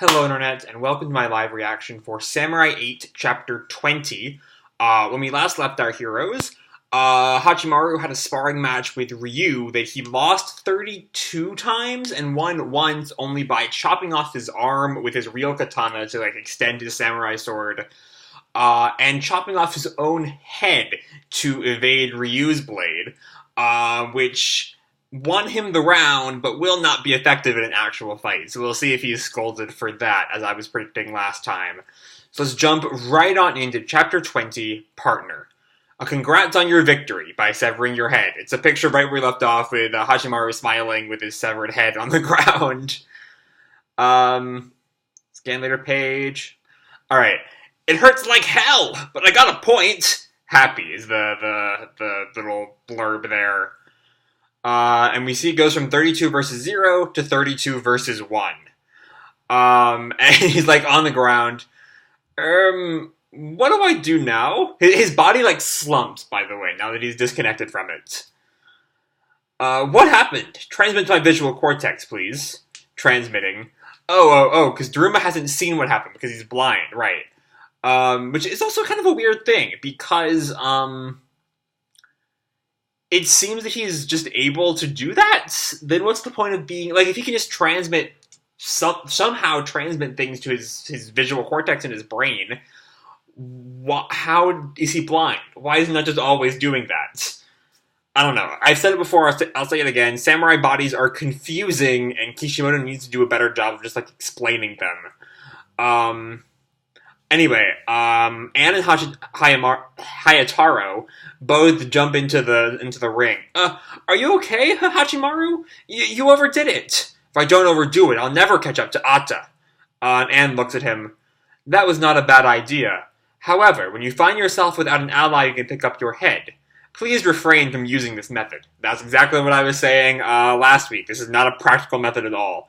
Hello, Internet, and welcome to my live reaction for Samurai 8, Chapter 20. When we last left our heroes, Hachimaru had a sparring match with Ryu that he lost 32 times and won once only by chopping off his arm with his real katana to, extend his samurai sword, and chopping off his own head to evade Ryu's blade, which won him the round, but will not be effective in an actual fight. So we'll see if he's scolded for that, as I was predicting last time. So let's jump right on into Chapter 20, Partner. A congrats on your victory by severing your head. It's a picture right where we left off with Hachimaru smiling with his severed head on the ground. Scan later page. Alright. It hurts like hell, but I got a point. Happy is the little blurb there. And we see it goes from 32 versus 0 to 32 versus 1. And he's, on the ground. What do I do now? His body, slumps, by the way, now that he's disconnected from it. What happened? Transmit to my visual cortex, please. Transmitting. Because Daruma hasn't seen what happened, because he's blind, right. Which is also kind of a weird thing, because, it seems that he's just able to do that. Then what's the point of being... if he can just transmit... somehow transmit things to his visual cortex in his brain, how is he blind? Why is he not just always doing that? I don't know. I've said it before, I'll say it again. Samurai bodies are confusing, and Kishimoto needs to do a better job of just, explaining them. Anyway, Anne and Hayataro both jump into the ring. Are you okay, Hachimaru? You overdid it. If I don't overdo it, I'll never catch up to Atta. Anne looks at him. That was not a bad idea. However, when you find yourself without an ally who can pick up your head, please refrain from using this method. That's exactly what I was saying last week. This is not a practical method at all.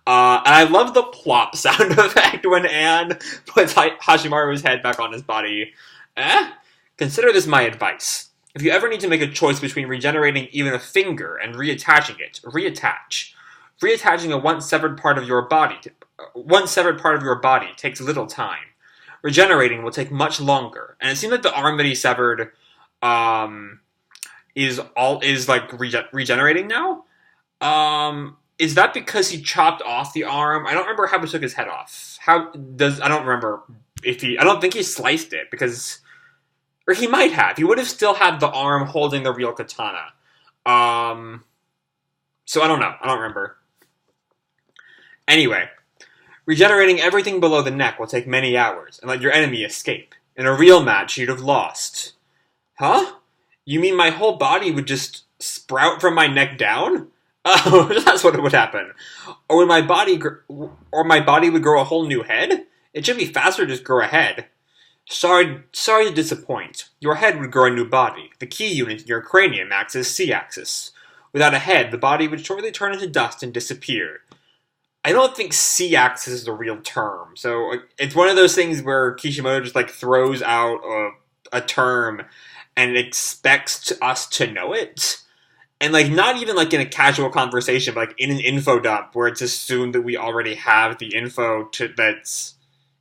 And I love the plop sound effect when Anne puts Hachimaru's head back on his body. Consider this my advice. If you ever need to make a choice between regenerating even a finger and reattaching it, reattach. Reattaching a once severed part of your body takes little time. Regenerating will take much longer. And it seems like the arm that he severed is regenerating now. Is that because he chopped off the arm? I don't remember how he took his head off. I don't remember I don't think he sliced it or he might have. He would have still had the arm holding the real katana. So I don't know. I don't remember. Anyway, regenerating everything below the neck will take many hours and let your enemy escape. In a real match, you'd have lost. Huh? You mean my whole body would just sprout from my neck down? Oh, that's what would happen. Or my body would grow a whole new head? It should be faster to just grow a head. Sorry to disappoint. Your head would grow a new body. The key unit in your cranium acts as C-axis. Without a head, the body would shortly turn into dust and disappear. I don't think C-axis is the real term. So it's one of those things where Kishimoto just throws out a term and expects us to know it. And, not even, in a casual conversation, but, in an info dump, where it's assumed that we already have the info it's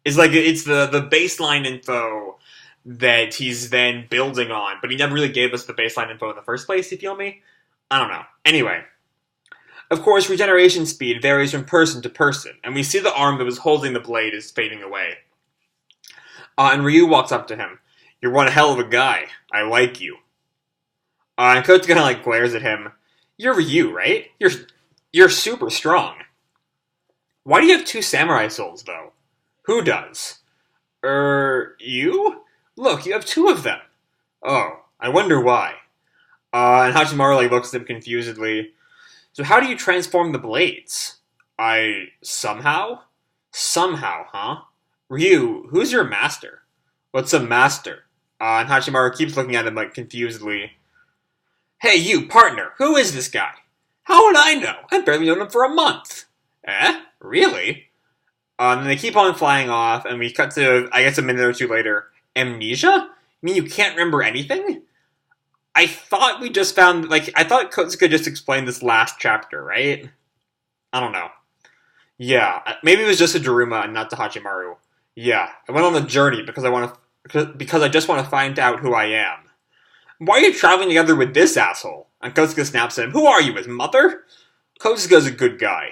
the baseline info that he's then building on, but he never really gave us the baseline info in the first place, you feel me? I don't know. Anyway. Of course, regeneration speed varies from person to person, and we see the arm that was holding the blade is fading away. And Ryu walks up to him. You're one hell of a guy. I like you. And Coach kind of glares at him. You're Ryu, right? You're super strong. Why do you have 2 samurai souls, though? Who does? You? Look, you have 2 of them. Oh, I wonder why. And Hachimaru looks at him confusedly. So how do you transform the blades? Somehow? Somehow, huh? Ryu, who's your master? What's a master? And Hachimaru keeps looking at him confusedly. Hey, you, partner, who is this guy? How would I know? I've barely known him for a month. Really? And they keep on flying off, and we cut to, I guess, a minute or two later. Amnesia? You mean you can't remember anything? I thought we just found, I thought Kotsuka just explained this last chapter, right? I don't know. Yeah, maybe it was just a Daruma and not the Hachimaru. Yeah, I went on a journey because I just want to find out who I am. Why are you traveling together with this asshole? And Kosuke snaps at him. Who are you, his mother? Kosuke's a good guy.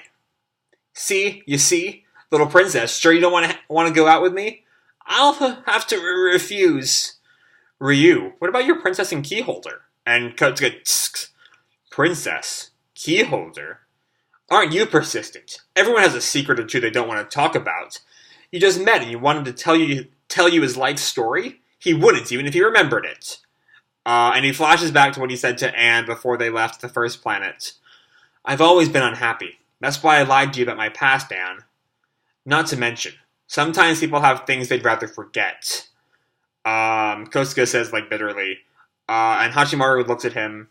See, you see, little princess. Sure you don't want to go out with me? I'll have to refuse. Ryu, what about your princess and keyholder? And Kosuke, tsk, princess, keyholder. Aren't you persistent? Everyone has a secret or two they don't want to talk about. You just met and you wanted to tell you his life story? He wouldn't, even if he remembered it. And he flashes back to what he said to Anne before they left the first planet. I've always been unhappy. That's why I lied to you about my past, Anne. Not to mention, sometimes people have things they'd rather forget. Kosuke says, like, bitterly. And Hachimaru looks at him.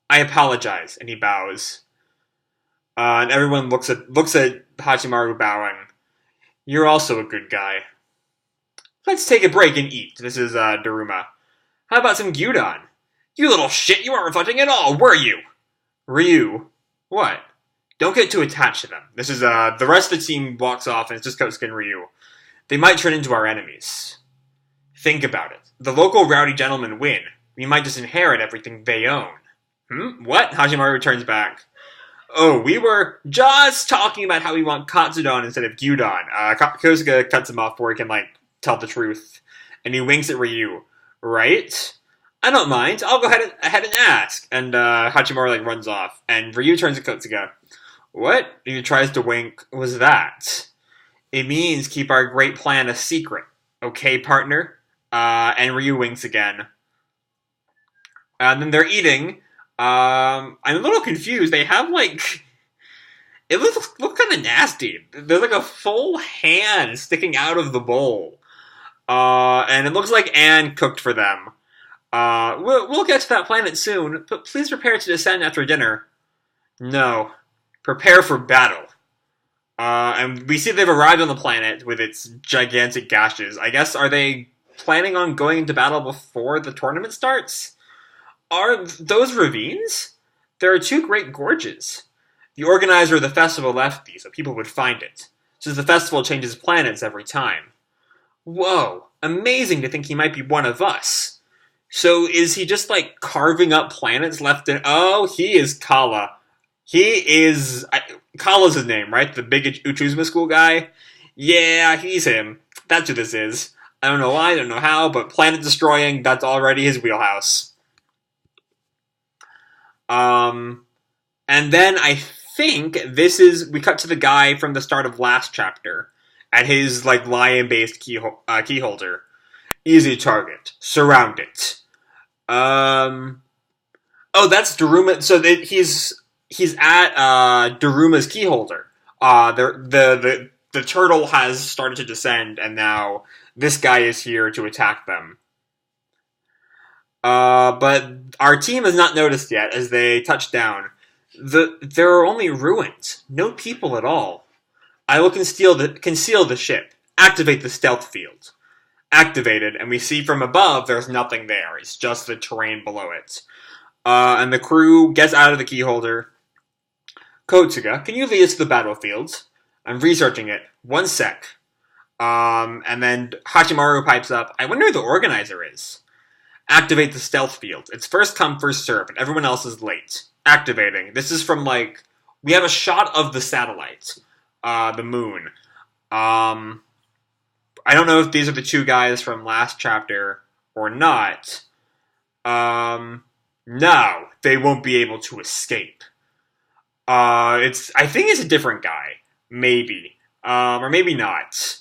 I apologize, and he bows. And everyone looks at Hachimaru bowing. You're also a good guy. Let's take a break and eat. This is Daruma. How about some gyudon? You little shit, you weren't reflecting at all, were you? Ryu. What? Don't get too attached to them. This is, the rest of the team walks off and it's just Kosuke and Ryu. They might turn into our enemies. Think about it. The local rowdy gentlemen win. We might just inherit everything they own. What? Hachimaru turns back. Oh, we were just talking about how we want katsudon instead of gyudon. Kosuke cuts him off before he can, tell the truth. And he winks at Ryu. Right? I don't mind. I'll go ahead and ask. And Hachimaru runs off. And Ryu turns to Kosuke. What? He tries to wink. Was that? It means keep our great plan a secret. Okay, partner? And Ryu winks again. And then they're eating. I'm a little confused. They have it looks kind of nasty. There's a full hand sticking out of the bowl. And it looks like Anne cooked for them. We'll get to that planet soon, but please prepare to descend after dinner. No. Prepare for battle. And we see they've arrived on the planet with its gigantic gashes. I guess, are they planning on going into battle before the tournament starts? Are those ravines? There are two great gorges. The organizer of the festival left these so people would find it, since the festival changes planets every time. Whoa, amazing to think he might be one of us. So is he just carving up planets left in... Oh, he is Kala. He is... Kala's his name, right? The big Uchuzuma school guy? Yeah, he's him. That's who this is. I don't know why, I don't know how, but planet destroying, that's already his wheelhouse. And then I think we cut to the guy from the start of last chapter at his lion-based keyholder. Easy target. Surround it. Oh, that's Daruma. So he's at Daruma's keyholder. The turtle has started to descend, and now this guy is here to attack them. But our team has not noticed yet as they touch down. There are only ruins, no people at all. I will conceal the ship. Activate the stealth field. Activated, and we see from above there's nothing there. It's just the terrain below it. And the crew gets out of the keyholder. Kotsuga, can you lead us to the battlefield? I'm researching it. 1 sec. And then Hachimaru pipes up. I wonder who the organizer is. Activate the stealth field. It's first come, first serve, and everyone else is late. Activating. This is from, we have a shot of the satellite. The moon. I don't know if these are the two guys from last chapter or not. No, they won't be able to escape. I think it's a different guy. Maybe. Or maybe not.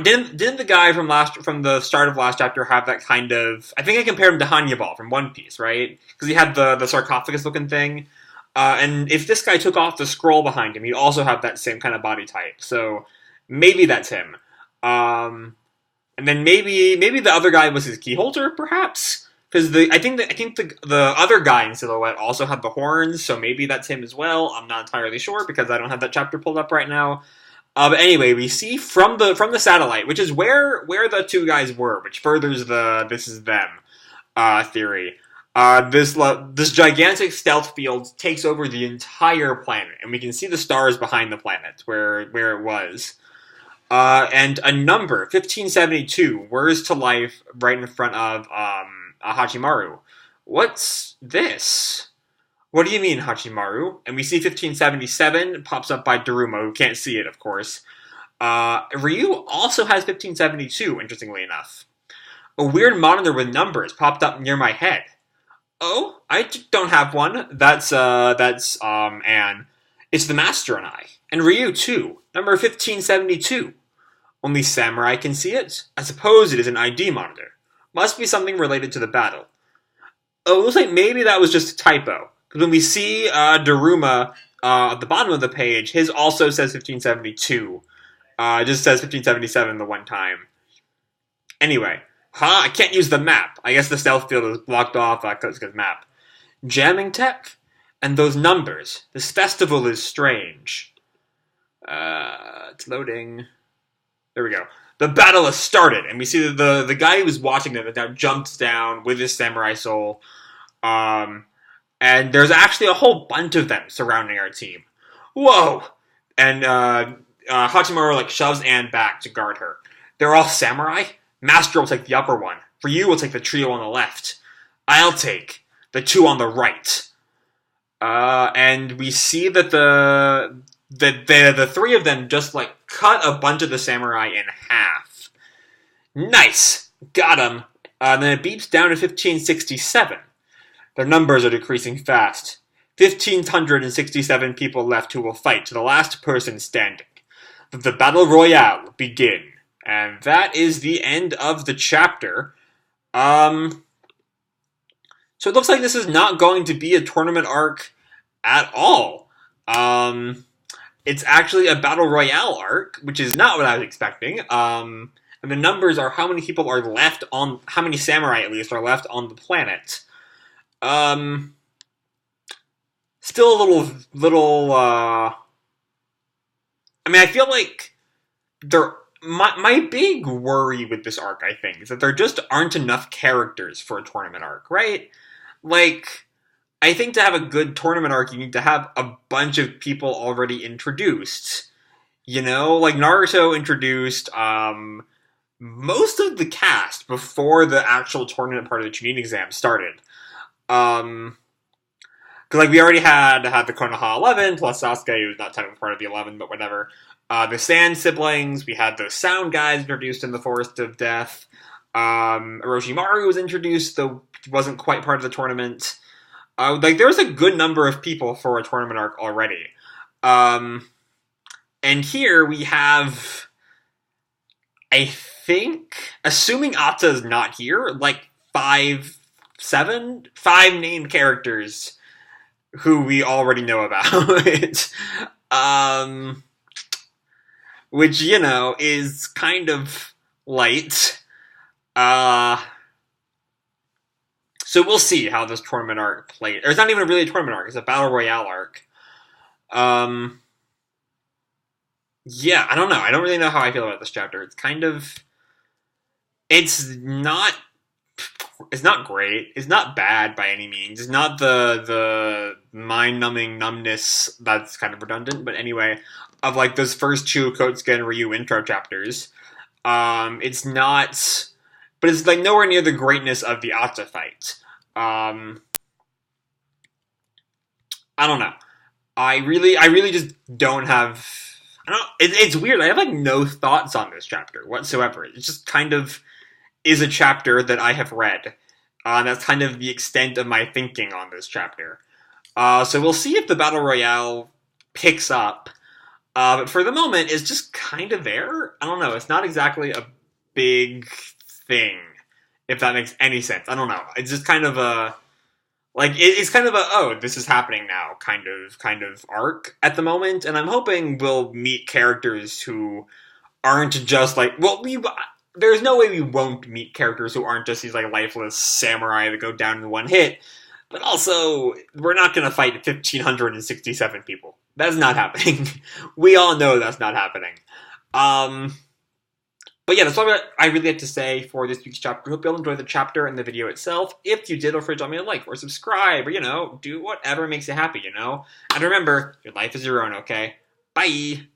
Didn't the guy from the start of last chapter have that kind of... I think I compared him to Hannibal from One Piece, right? Because he had the sarcophagus-looking thing. And if this guy took off the scroll behind him, he'd also have that same kind of body type. So maybe that's him. And then maybe the other guy was his keyholder, perhaps? Because I think the other guy in silhouette also had the horns, so maybe that's him as well. I'm not entirely sure because I don't have that chapter pulled up right now. But anyway, we see from the satellite, which is where the two guys were, which furthers the this is them theory. This gigantic stealth field takes over the entire planet, and we can see the stars behind the planet where it was. And a number, 1572, whirs to life right in front of Hachimaru. What's this? What do you mean, Hachimaru? And we see 1577 pops up by Daruma, who can't see it, of course. Ryu also has 1572, interestingly enough. A weird monitor with numbers popped up near my head. Oh, don't have one. That's Anne. It's the Master and I. And Ryu, too. Number 1572. Only Samurai can see it? I suppose it is an ID monitor. Must be something related to the battle. Oh, it looks like maybe that was just a typo. Because when we see Daruma at the bottom of the page, his also says 1572. It just says 1577 the one time. Anyway. I can't use the map. I guess the stealth field is blocked off because map. Jamming tech? And those numbers. This festival is strange. It's loading. There we go. The battle has started, and we see that the guy who was watching them now jumps down with his samurai soul. And there's actually a whole bunch of them surrounding our team. Whoa! And Hachimaru shoves Anne back to guard her. They're all samurai? Master will take the upper one. Ryu will take the trio on the left. I'll take the two on the right. And we see that the three of them just cut a bunch of the samurai in half. Nice! Got him. Then it beeps down to 1567. Their numbers are decreasing fast. 1,567 people left who will fight to the last person standing. The Battle Royale will begin. And that is the end of the chapter. So it looks like this is not going to be a tournament arc at all. It's actually a Battle Royale arc, which is not what I was expecting. And the numbers are how many people are left on, how many samurai at least are left on the planet. Still a little, I mean, I feel like my big worry with this arc, I think, is that there just aren't enough characters for a tournament arc, right? I think to have a good tournament arc, you need to have a bunch of people already introduced. You know, Naruto introduced most of the cast before the actual tournament part of the Chunin exam started. Because we already had the Konoha 11, plus Sasuke, who's not technically part of the 11, but whatever. The Sand siblings, we had those sound guys introduced in the Forest of Death. Orochimaru was introduced, though he wasn't quite part of the tournament. There was a good number of people for a tournament arc already. And here we have, I think, assuming Ata's not here, 5 named characters who we already know about. Which, is kind of light. So we'll see how this tournament arc plays. Or it's not even really a tournament arc, it's a Battle Royale arc. Yeah, I don't know. I don't really know how I feel about this chapter. It's kind of... It's not great. It's not bad by any means. It's not the mind-numbing numbness that's kind of redundant, but anyway, of those first two Kotsuka and Ryu intro chapters. It's not... But it's nowhere near the greatness of the Ata fight. I don't know. I really just don't have... It's weird. I have no thoughts on this chapter whatsoever. It just kind of is a chapter that I have read. That's kind of the extent of my thinking on this chapter. So we'll see if the Battle Royale picks up. But for the moment, it's just kind of there. I don't know. It's not exactly a big thing, if that makes any sense. I don't know. It's just kind of a... it's kind of a, oh, this is happening now kind of arc at the moment. And I'm hoping we'll meet characters who aren't just there's no way we won't meet characters who aren't just these lifeless samurai that go down in one hit. But also, we're not going to fight 1,567 people. That's not happening. We all know that's not happening. But yeah, that's all I really have to say for this week's chapter. Hope you all enjoyed the chapter and the video itself. If you did, feel free to drop me a like or subscribe or, do whatever makes you happy, And remember, your life is your own, okay? Bye!